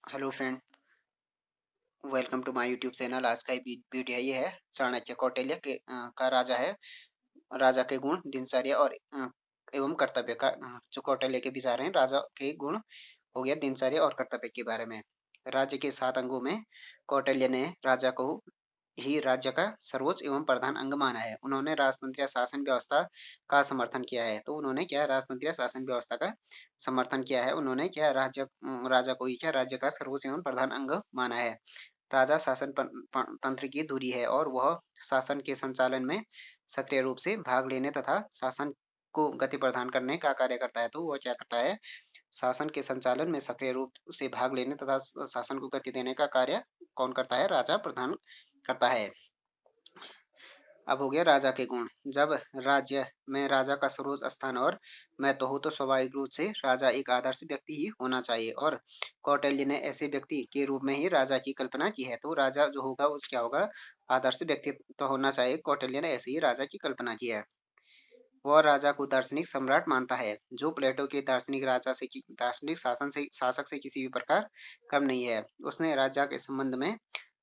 Hello friend, welcome to my YouTube channel. आज का video ये है चाणक्य कौटिल्य का राजा है। राजा के गुण, दिनचर्या और एवं कर्तव्य का जो कौटिल्य के विचार हैं राजा के गुण हो गया, दिनचर्या और कर्तव्य के बारे में। राज्य के 7 अंगों में कौटिल्य ने राजा को ही राज्य का सर्वोच्च एवं प्रधान अंग माना है। उन्होंने राजतंत्रीय शासन व्यवस्था का समर्थन किया है। तो उन्होंने क्या राजतंत्रीय शासन व्यवस्था का समर्थन किया है। उन्होंने क्या राजा को ही क्या राज्य का सर्वोच्च एवं प्रधान अंग माना है। राजा शासन तंत्र की धुरी है और वह शासन के संचालन में सक्रिय रूप से भाग लेने तथा शासन को गति प्रदान करने का कार्य करता है। तो वह क्या करता है, शासन के संचालन में सक्रिय रूप से भाग लेने तथा शासन को गति देने का कार्य कौन करता है, राजा प्रदान करता है। अब हो गया राजा के गुण। जब राज्य में राजा का सर्वोच्च स्थान और महत्व हो तो स्वाभाविक रूप से राजा एक आदर्श व्यक्ति ही होना चाहिए और कौटिल्य ने ऐसे व्यक्ति के रूप में ही राजा की कल्पना की है। तो राजा जो होगा उस क्या होगा, आदर्श व्यक्तित्व तो होना चाहिए। कौटिल्य ने ऐसे ही राजा की कल्पना की है। वह राजा को दार्शनिक सम्राट मानता है, जो प्लेटो के दार्शनिक राजा से दार्शनिक शासक से किसी भी प्रकार कम नहीं है। उसने राजा के संबंध में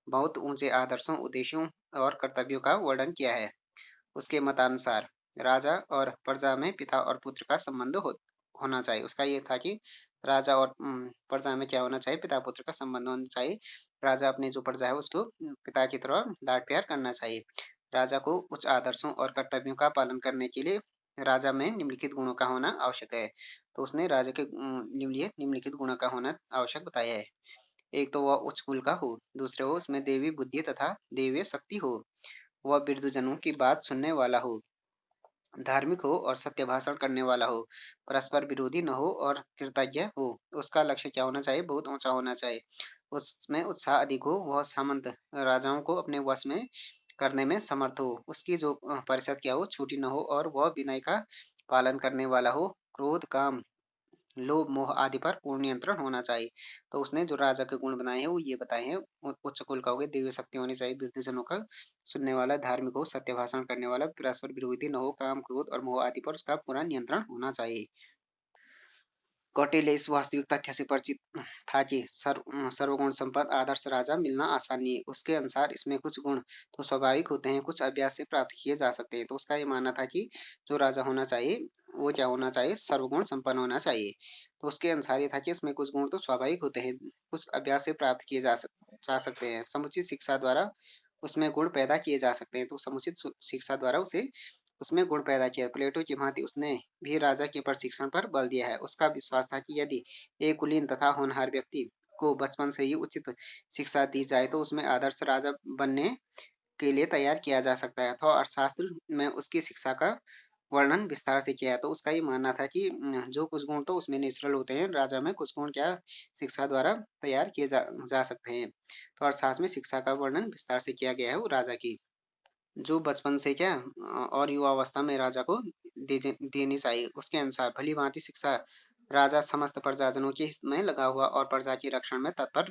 बहुत ऊंचे आदर्शों, उद्देश्यों और कर्तव्यों का वर्णन किया है। उसके मतानुसार राजा और प्रजा में पिता और पुत्र का संबंध होना चाहिए। उसका ये था कि राजा और प्रजा में क्या होना चाहिए, पिता पुत्र का संबंध होना चाहिए। राजा अपने जो प्रजा है उसको पिता की तरह लाड प्यार करना चाहिए। राजा को उच्च आदर्शों और कर्तव्यों का पालन करने के लिए राजा में निम्नलिखित गुणों का होना आवश्यक है। तो उसने राजा के निम्नलिखित गुणों का होना आवश्यक बताया है। एक तो वह उच्च कुल का हो, दूसरे हो उसमें देवी बुद्धि तथा देवीय शक्ति हो, वह वृद्धजनों की बात सुनने वाला हो, धार्मिक हो और सत्य भाषण करने वाला हो, परस्पर विरोधी न हो और कृतज्ञ हो। उसका लक्ष्य क्या होना चाहिए, बहुत ऊंचा होना चाहिए। उसमें उत्साह अधिक हो, वह सामंत राजाओं को अपने वश में करने में समर्थ हो। उसकी जो परिषद क्या हो, छोटी न हो और वह विनय का पालन करने वाला हो। क्रोध, काम, लोभ, मोह आदि पर पूर्ण नियंत्रण होना चाहिए। तो उसने जो राजा के गुण बनाए हैं वो ये बताए हैं। उच्च कुल का हो गया, दिव्य शक्ति होनी चाहिए, वृद्धजनों का सुनने वाला, धार्मिक हो, सत्य भाषण करने वाला, परस्पर विरोधी न हो, काम, क्रोध और मोह आदि पर उसका पूरा नियंत्रण होना चाहिए। कौटिल्य इस वास्तविक तथ्य से परिचित था कि सर्वगुण संपन्न आदर्श राजा मिलना आसान नहीं है। उसके अनुसार इसमें कुछ गुण तो स्वाभाविक होते हैं, कुछ अभ्यास से प्राप्त किए जा सकते हैं। तो उसका ये मानना था कि जो राजा होना चाहिए वो क्या होना चाहिए, सर्वगुण संपन्न होना चाहिए। तो उसके अनुसार ये था कि इसमें कुछ गुण तो स्वाभाविक होते हैं, कुछ अभ्यास से प्राप्त किए जा सकते हैं। समुचित शिक्षा द्वारा उसमें गुण पैदा किए जा सकते हैं। तो समुचित शिक्षा द्वारा उसे उसमें गुण पैदा किया। प्लेटो की भांति उसने भी राजा के प्रशिक्षण पर बल दिया है। उसका विश्वास था कि यदि एक कुलीन तथा होनहार व्यक्ति को बचपन से ही उचित शिक्षा दी जाए तो उसमें आदर्श राजा बनने के लिए तैयार किया जा सकता है। अथवा अर्थशास्त्र में उसकी शिक्षा का वर्णन विस्तार से किया है। तो उसका ये मानना था कि जो कुछ गुण तो उसमें नेचुरल होते हैं, राजा में कुछ गुण क्या शिक्षा द्वारा तैयार किए जा सकते हैं। तो अर्थशास्त्र में शिक्षा का वर्णन विस्तार से किया गया है वो राजा की, जो बचपन से क्या और युवावस्था में राजा को देनी चाहिए। उसके अनुसार भली भांति शिक्षा राजा समस्त प्रजाजनों के हित में लगा हुआ और प्रजा के रक्षण में तत्पर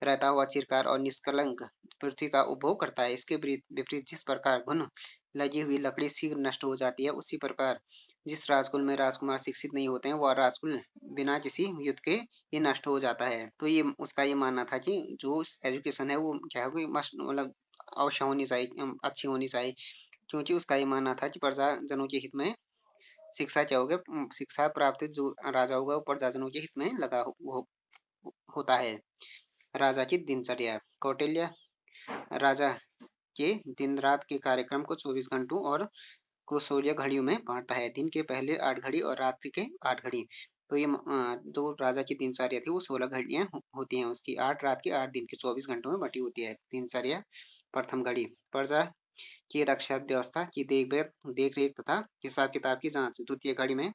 रहता हुआ चिरकार और निष्कलंक पृथ्वी का उपभोग करता है। इसके विपरीत जिस प्रकार घुन लगी हुई लकड़ी शीघ्र नष्ट हो जाती है, उसी प्रकार जिस राजकुल में राजकुमार शिक्षित नहीं होते हैं वह राजकुल बिना किसी युद्ध के ही नष्ट हो जाता है। तो ये उसका ये मानना था कि जो एजुकेशन है वो क्या है, मतलब अवश्य होनी चाहिए, अच्छी होनी चाहिए। क्योंकि उसका ये मानना था कि प्रजाजनों के हित में शिक्षा क्या होगा, शिक्षा प्राप्त जो राजा होगा वो प्रजाजनों के हित में होता है। राजा की दिनचर्या। कौटिल्य राजा के दिन रात के कार्यक्रम को 24 घंटों और को सूर्य घड़ियों में बांटता है। दिन के पहले 8 घड़ी और रात्रि के 8 घड़ी। तो ये जो राजा की दिनचर्या थी वो 16 घड़ियां होती हैं उसकी, 8 रात की 8 दिन की 24 घंटों में बटी होती है दिनचर्या। प्रथम घड़ी प्रजा की रक्षा व्यवस्था की देख रेख तथा हिसाब किताब की जांच। द्वितीय घड़ी में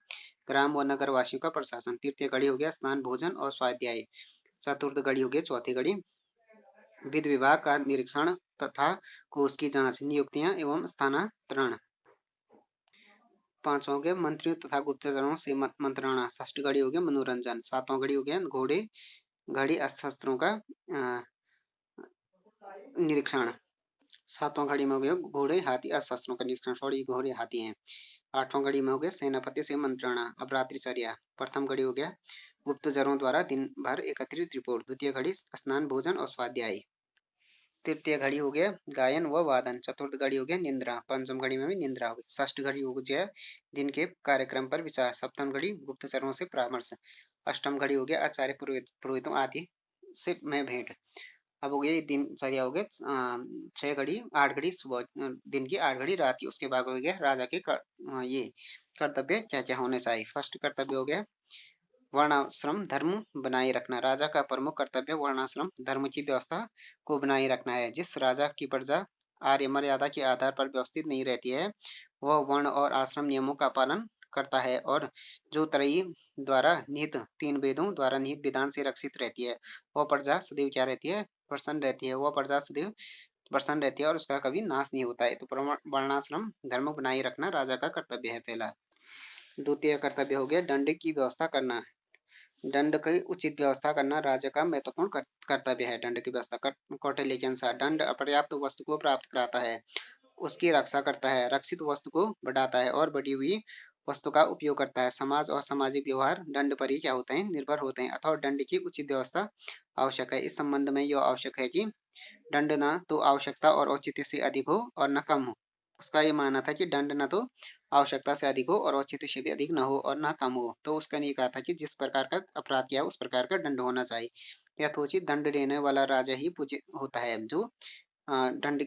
ग्राम व नगर वासियों का प्रशासन। तृतीय घड़ी हो गया स्नान, भोजन और स्वाध्याय। चतुर्थ घड़ी हो गया, चौथी घड़ी विधि विभाग का निरीक्षण तथा कोष की जांच, नियुक्तियां एवं स्थानांतरण। पांचवा हो गया मंत्रियों तथा गुप्तचरों से मंत्रणा। षष्ठ घड़ी हो गया मनोरंजन। सातवां घड़ी हो गया घोड़े घड़ी शस्त्रों का निरीक्षण। सातवां घड़ी में हो गया घोड़े हाथी शस्त्रों का निरीक्षण, सॉरी घोड़े हाथी हैं। आठवां घड़ी में हो गया सेनापति से मंत्रणा। अब रात्रिचर्या। प्रथम घड़ी हो गया गुप्तचरों द्वारा दिन भर एकत्रित रिपोर्ट। द्वितीय घड़ी स्नान, भोजन और स्वाध्याय। तृतीय घड़ी हो गया गायन व वादन। चतुर्थ घड़ी हो गया निंद्रा। पंचम घड़ी में भी निंद्रा हो गई। षष्ठ घड़ी हो गया दिन के कार्यक्रम पर विचार। सप्तम घड़ी गुप्तचरों से परामर्श। अष्टम घड़ी हो गया आचार्य पुरोहितों आदि से में भेंट। अब हो गया दिनचर्या हो गया 6 घड़ी 8 घड़ी सुबह, दिन की 8 घड़ी रात की। उसके बाद हो गया राजा के ये कर्तव्य क्या क्या होने चाहिए। फर्स्ट कर्तव्य हो गया वर्णाश्रम धर्म बनाए रखना। राजा का प्रमुख कर्तव्य वर्णाश्रम धर्म की व्यवस्था को बनाए रखना है। जिस राजा की प्रजा आर्य मर्यादा के आधार पर व्यवस्थित नहीं रहती है, वह वर्ण और आश्रम नियमों का पालन करता है और जो त्रयी द्वारा निहित 3 वेदों द्वारा निहित विधान से रक्षित रहती है, वह प्रजा सदैव क्या रहती है, प्रसन्न रहती है। वह प्रजा सदैव प्रसन्न रहती है और उसका कभी नाश नहीं होता है। तो वर्णाश्रम धर्म बनाए रखना राजा का कर्तव्य है पहला। द्वितीय कर्तव्य हो गया दंड की व्यवस्था करना। दंड की उचित व्यवस्था करना राज्य का महत्वपूर्ण कर्तव्य है। दंड की व्यवस्था कौटिल्य के अनुसार दंड अपर्याप्त वस्तु को प्राप्त कराता है, उसकी रक्षा करता है, रक्षित वस्तु को बढ़ाता है और बढ़ी हुई वस्तु का उपयोग करता है। समाज और सामाजिक व्यवहार दंड पर ही क्या होते हैं, निर्भर होते हैं। अथवा दंड की उचित व्यवस्था आवश्यक है। इस संबंध में यह आवश्यक है कि दंड न तो आवश्यकता और औचित्य से अधिक हो और न कम हो। उसका ये मानना था कि दंड न तो आवश्यकता से अधिक हो और औचित्य से भी अधिक न हो और न कम हो। तो उसका ये कहा था कि जिस प्रकार का अपराध किया उस प्रकार का दंड होना चाहिए। यथोचित दंड देने वाला राजा ही पूज्य होता है। जो दंड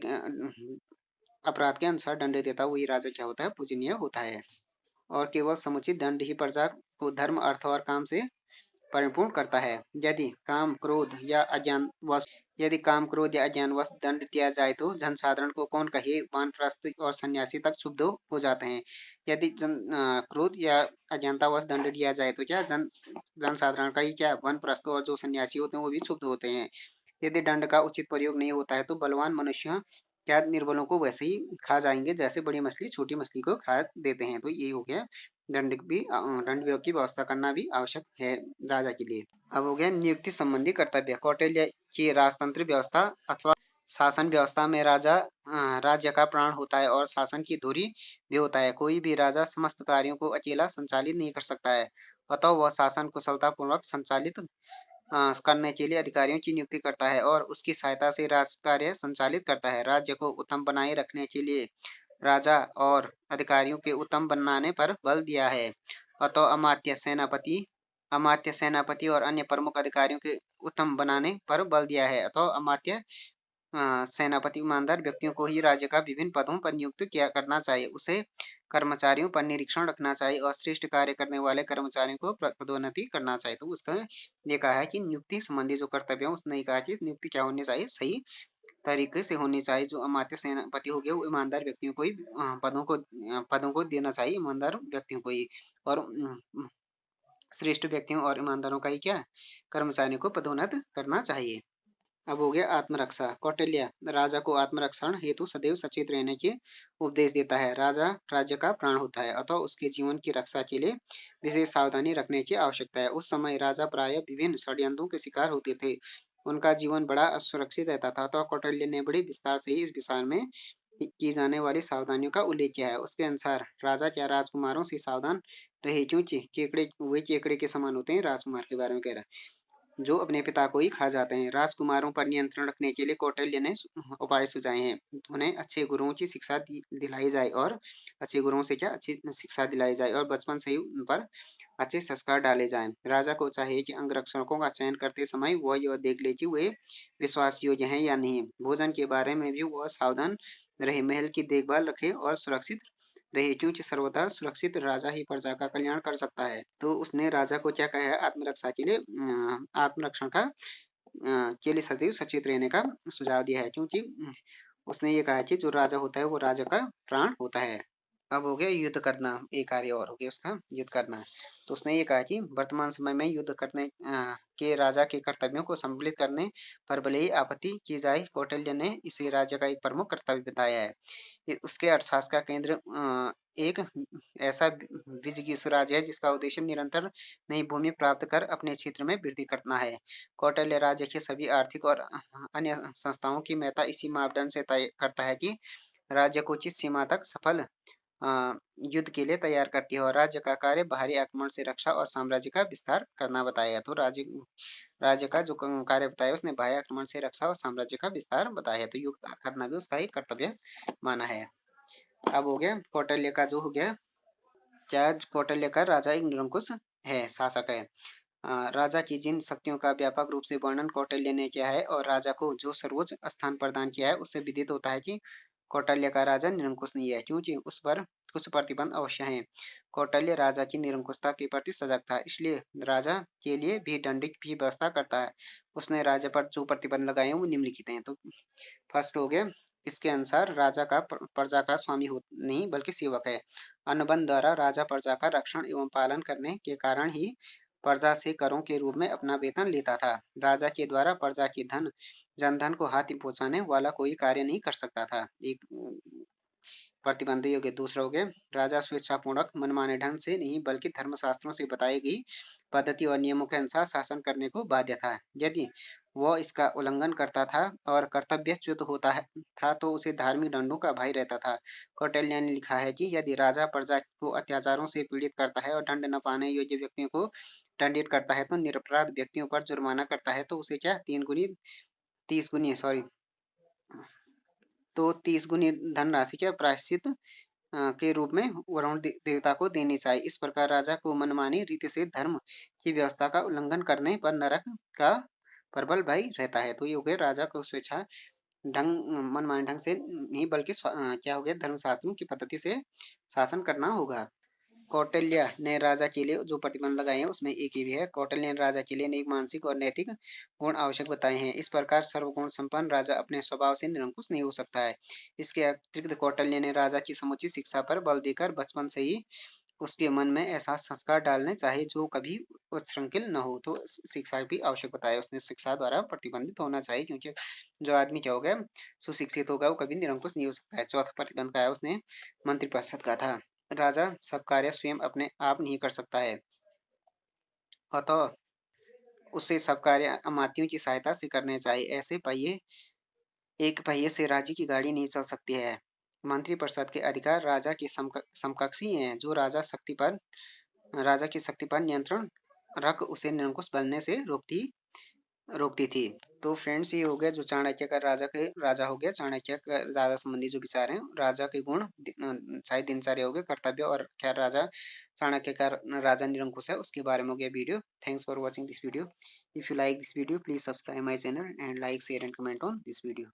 अपराध के अनुसार दंड देता वही राजा क्या होता है, पूजनीय होता है। और केवल समुचित दंड ही प्रजा को धर्म अर्थ और काम से परिपूर्ण करता है। यदि काम क्रोध या अज्ञानवश दंड दिया जाए तो जनसाधारण को कौन कहे, वानप्रस्थ और सन्यासी तक क्षुब्ध हो जाते हैं। यदि क्रोध या अज्ञानतावश दंड दिया जाए तो क्या जनसाधारण का ही क्या वानप्रस्थ और जो सन्यासी होते हैं वो भी क्षुब्ध होते हैं। यदि दंड का उचित प्रयोग नहीं होता है तो बलवान मनुष्य क्या निर्बलों को वैसे ही खा जाएंगे जैसे बड़ी मछली छोटी मछली को खा देते हैं। तो ये हो गया दंड की व्यवस्था करना भी आवश्यक है राजा के लिए। अब हो गया नियुक्ति संबंधी कर्तव्य। कौटिल्य की राजतंत्र व्यवस्था अथवा शासन व्यवस्था में राज्य का प्राण होता है और शासन की धुरी भी होता है। कोई भी राजा समस्त कार्यों को अकेला संचालित नहीं कर सकता है, अतः वह शासन कुशलता पूर्वक संचालित करने के लिए अधिकारियों की नियुक्ति करता है और उसकी सहायता से राज कार्य संचालित करता है। राज्य को उत्तम बनाए रखने के लिए राजा और अधिकारियों के उत्तम बनाने पर बल दिया है। अतः अमात्य सेनापति और अन्य प्रमुख अधिकारियों के उत्तम बनाने पर बल दिया है। अतः अमात्य सेनापति ईमानदार व्यक्तियों को ही राज्य का विभिन्न पदों पर नियुक्त किया करना चाहिए। उसे कर्मचारियों पर निरीक्षण रखना चाहिए और श्रेष्ठ कार्य करने वाले कर्मचारियों को पदोन्नति करना चाहिए। तो उसका ये कहा है कि नियुक्ति संबंधी जो कर्तव्य है उसने कहा कि नियुक्ति क्या होनी चाहिए, सही तरीके से होनी चाहिए। जो अमात्य सेनापति हो गया वो ईमानदार व्यक्तियों को ही पदों को देना चाहिए, ईमानदार व्यक्तियों को ही। और श्रेष्ठ व्यक्तियों और ईमानदारों का ही क्या कर्मचारियों को पदोन्नत करना चाहिए। अब हो गया आत्मरक्षा। कौटिल्य राजा को आत्मरक्षण हेतु सदैव सचेत रहने के उपदेश देता है। राजा राज्य का प्राण होता है, अतः उसके जीवन की रक्षा के लिए विशेष सावधानी रखने की आवश्यकता है। उस समय राजा प्राय विभिन्न षड्यंत्रों के शिकार होते थे, उनका जीवन बड़ा असुरक्षित रहता था। अतः कौटिल्य ने बड़ी विस्तार से इस विषय में की जाने वाली सावधानियों का उल्लेख किया है। उसके अनुसार राजा क्या राजकुमारों से सावधान रहे, क्योंकि केकड़े के समान होते हैं। राजकुमार के बारे में कह रहा है जो अपने पिता को ही खा जाते हैं। राजकुमारों पर नियंत्रण रखने के लिए कौटिल्य ने उपाय सुझाए हैं। उन्हें अच्छे गुरुओं की शिक्षा दिलाई जाए और अच्छे गुरुओं से क्या अच्छी शिक्षा दिलाई जाए और बचपन से ही उन पर अच्छे संस्कार डाले जाएं। राजा को चाहिए कि अंगरक्षकों का चयन करते समय वह यह देख ले कि वे विश्वास योग्य हैं या नहीं। भोजन के बारे में भी वह सावधान रहे, महल की देखभाल रखे और सुरक्षित रहे, क्योंकि सर्वदा सुरक्षित राजा ही प्रजा का कल्याण कर सकता है। तो उसने राजा को क्या कहा है, आत्मरक्षा के लिए आत्मरक्षण के लिए सदैव सचेत रहने का सुझाव दिया है, क्योंकि उसने ये कहा है कि जो राजा होता है वो राजा का प्राण होता है। अब हो गया युद्ध करना, एक कार्य और हो गया उसका युद्ध करना। तो उसने ये कहा कि वर्तमान समय में युद्ध करने के राजा के कर्तव्यों को सम्मिलित करने पर भले ही आपत्ति की जाए, कौटिल्य ने इसे राज्य का एक प्रमुख कर्तव्य बताया है। उसके अर्थशास्त्र का केंद्र एक ऐसा विजिगीषु राज्य है जिसका उद्देश्य निरंतर नई भूमि प्राप्त कर अपने क्षेत्र में वृद्धि करना है। कौटिल्य राज्य के सभी आर्थिक और अन्य संस्थाओं की महत्ता इसी मापदंड से तय करता है कि राज्य को उचित सीमा तक सफल युद्ध के लिए तैयार करती है और राज्य का कार्य बाहरी आक्रमण से रक्षा और साम्राज्य का विस्तार करना बताया। तो राज्य राज्य का जो कार्य बताया उसने बाह्य आक्रमण से रक्षा और साम्राज्य का विस्तार बताया। तो युद्ध करना भी उसका ही कर्तव्य माना है। अब हो गया कौटिल्य का जो हो गया, क्या कौटिल्य का राजा एक निरंकुश है, शासक है। राजा की जिन शक्तियों का व्यापक रूप से वर्णन कौटिल्य ने किया है और राजा को जो सर्वोच्च स्थान प्रदान किया है, उससे विदित होता है कि कौटिल्य का राजा निरंकुश नहीं है, क्योंकि उस पर कुछ प्रतिबंध अवश्य हैं। कौटिल्य राजा की निरंकुशता के प्रति सजग था, इसलिए राजा के लिए भी दंडिक भी व्यवस्था करता है। उसने राजा पर जो प्रतिबंध लगाए हैं वो निम्नलिखित हैं। तो फर्स्ट हो गया, इसके अनुसार राजा का प्रजा का स्वामी हो नहीं बल्कि सेवक है। अनुबंध द्वारा राजा प्रजा का रक्षण एवं पालन करने के कारण ही प्रजा से करों के रूप में अपना वेतन लेता था। राजा के द्वारा प्रजा के धन जनधन को हाथी पहुंचाने वाला कोई कार्य नहीं कर सकता था। एक प्रतिबंध योग्य। दूसरा हो गया, राजा स्वेच्छापूर्वक मनमाने ढंग से नहीं बल्कि धर्मशास्त्रों से बताई गई पद्धति और नियमों के अनुसार शासन करने को बाध्य था। यदि वह इसका उल्लंघन करता था और कर्तव्यच्युत होता है था तो उसे धार्मिक दंडों का भय रहता था। कौटिल्य ने लिखा है कि यदि राजा प्रजा को अत्याचारों से पीड़ित करता है और दंड न पाने योग्य व्यक्तियों को दंडित करता है, तो निरपराध व्यक्तियों पर जुर्माना करता है, तो उसे क्या 30 गुनी सॉरी तो 30 गुनी धनराशि क्या प्रायश्चित के रूप में वरुण देवता को देनी चाहिए। इस प्रकार राजा को मनमानी रीति से धर्म की व्यवस्था का उल्लंघन करने पर नरक का प्रबल भय रहता है। तो ये हो गया राजा को स्वेच्छा ढंग मनमाने ढंग से नहीं बल्कि क्या हो गया धर्मशास्त्रों की पद्धति से शासन करना होगा। कौटिल्य ने राजा के लिए जो प्रतिबंध लगाए हैं उसमें एक ही भी है। कौटिल्य ने राजा के लिए नैतिक मानसिक और नैतिक गुण आवश्यक बताए हैं। इस प्रकार सर्वगुण संपन्न राजा अपने स्वभाव से निरंकुश नहीं हो सकता है। इसके अतिरिक्त कौटिल्य ने राजा की समुचित शिक्षा पर बल देकर बचपन से ही उसके मन में ऐसा संस्कार डालने चाहिए जो कभी उच्छृंखल न हो। तो शिक्षा भी आवश्यक बताया उसने, शिक्षा द्वारा प्रतिबंधित होना चाहिए, क्योंकि जो आदमी क्या होगा सुशिक्षित होगा वो कभी निरंकुश नहीं हो सकता है। चौथा प्रतिबंध का है उसने मंत्रिपरिषद का था। राजा सब कार्य स्वयं अपने आप नहीं कर सकता है, अतः उसे सब कार्य अमात्यों की सहायता से करने चाहिए। ऐसे पहिए एक पहिए से राज्य की गाड़ी नहीं चल सकती है। मंत्रिपरिषद के अधिकार राजा के समकक्षी हैं, जो राजा की शक्ति पर नियंत्रण रख उसे निरंकुश बनने से रोकती थी। तो फ्रेंड्स ये हो गया जो चाणक्य का राजा हो गया, चाणक्य का राजा संबंधी जो विचार हैं, राजा के गुण शायद दिनचर्या हो गए, कर्तव्य और क्या राजा चाणक्य का राजा निरंकुश है उसके बारे में हो गया video. Thanks for watching this video. If you like this video please subscribe my channel and like share and comment on this video.